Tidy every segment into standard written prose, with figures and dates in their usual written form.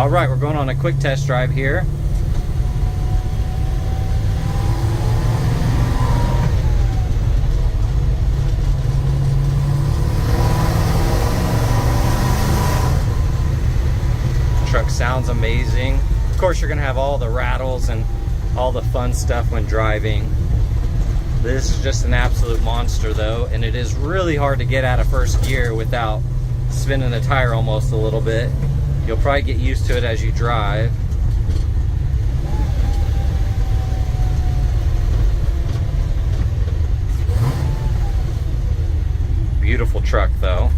All right, we're going on a quick test drive here. Truck sounds amazing. Of course, you're gonna have all the rattles and all the fun stuff when driving. This is just an absolute monster though, and it is really hard to get out of first gear without spinning the tire almost a little bit. You'll probably get used to it as you drive. Beautiful truck though.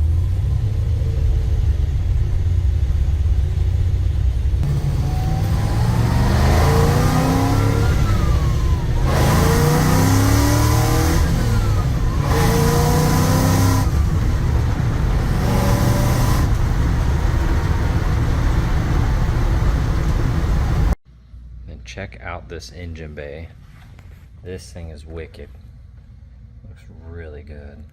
Check out this engine bay. This thing is wicked. Looks really good.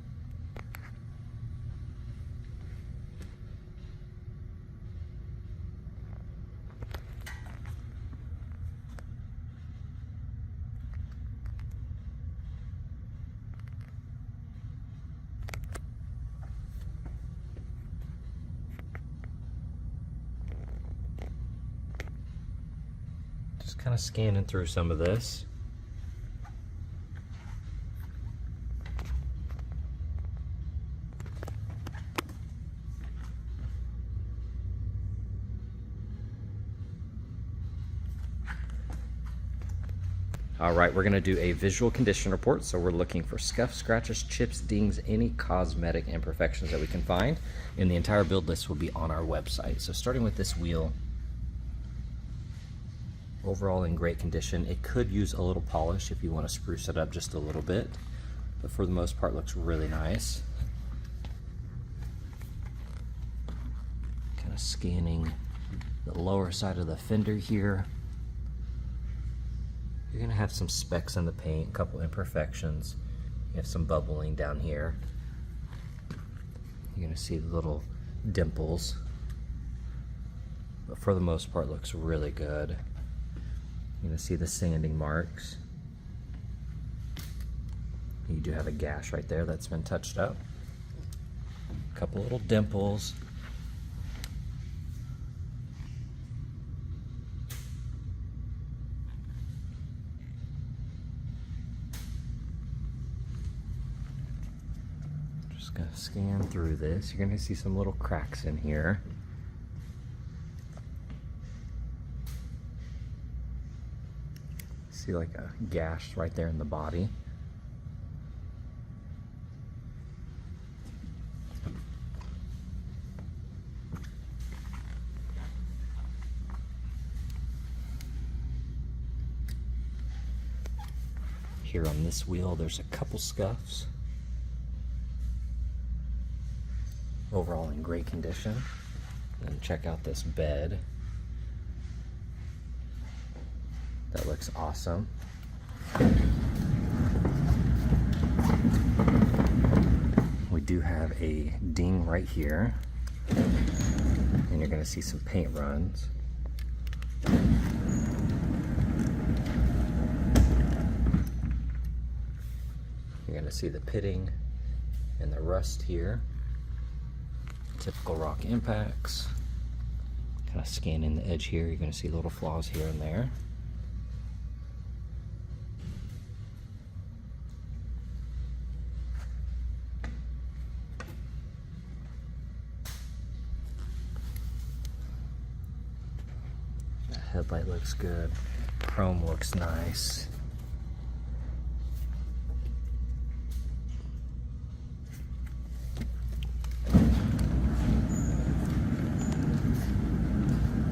Just kind of scanning through some of this. All right, we're gonna do a visual condition report. So we're looking for scuffs, scratches, chips, dings, any cosmetic imperfections that we can find. And the entire build list will be on our website. So starting with this wheel, overall in great condition. It could use a little polish if you want to spruce it up just a little bit, but for the most part looks really nice. Kind of scanning the lower side of the fender here. You're going to have some specks in the paint, a couple imperfections. You have some bubbling down here. You're going to see the little dimples, but for the most part looks really good. You're going to see the sanding marks. You do have a gash right there that's been touched up. A couple little dimples. Just going to scan through this. You're going to see some little cracks in here. See like a gash right there in the body. Here on this wheel there's a couple scuffs. Overall in great condition. And check out this bed. That looks awesome. We do have a ding right here, and you're going to see some paint runs. You're going to see the pitting and the rust here. Typical rock impacts. Kind of scanning the edge here, you're going to see little flaws here and there. Headlight looks good. Chrome looks nice.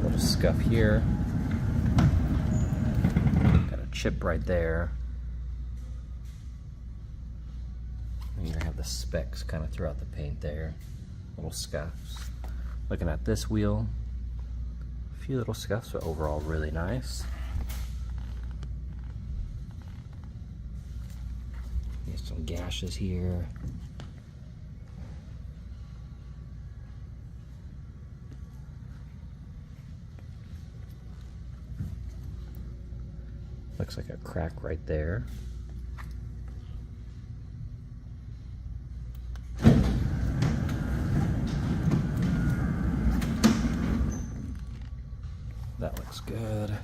Little scuff here. Got a chip right there. And you have the specks kind of throughout the paint there. Little scuffs. Looking at this wheel, few little scuffs, but overall really nice. There's some gashes here. Looks like a crack right there. That looks good.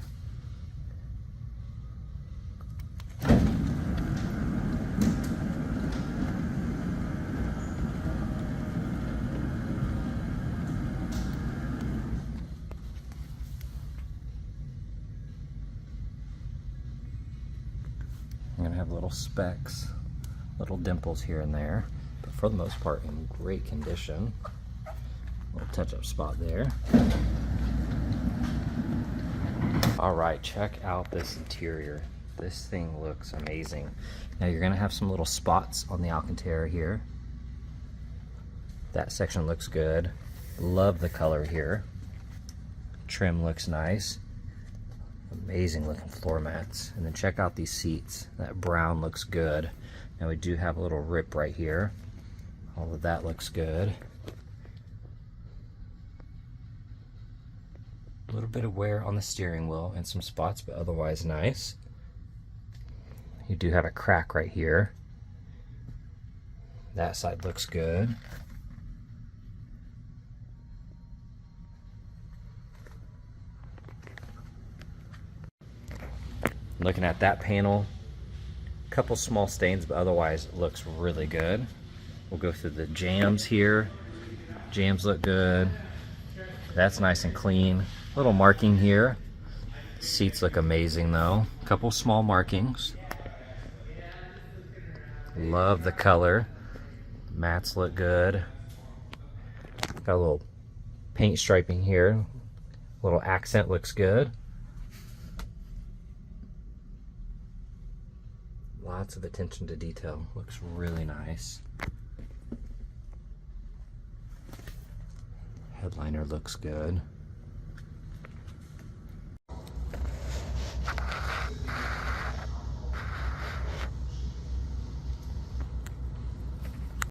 I'm gonna have little specks, little dimples here and there, but for the most part in great condition. Little touch-up spot there. All right, check out this interior. This thing looks amazing. Now you're gonna have some little spots on the Alcantara here. That section looks good. Love the color here. Trim looks nice. Amazing looking floor mats. And then check out these seats. That brown looks good. Now we do have a little rip right here. All of that looks good. A little bit of wear on the steering wheel and some spots, but otherwise nice. You do have a crack right here. That side looks good. Looking at that panel, a couple small stains, but otherwise it looks really good. We'll go through the jams here. Jams look good. That's nice and clean. Little marking here. Seats look amazing though. A couple small markings. Love the color. Mats look good. Got a little paint striping here. Little accent looks good. Lots of attention to detail. Looks really nice. Headliner looks good.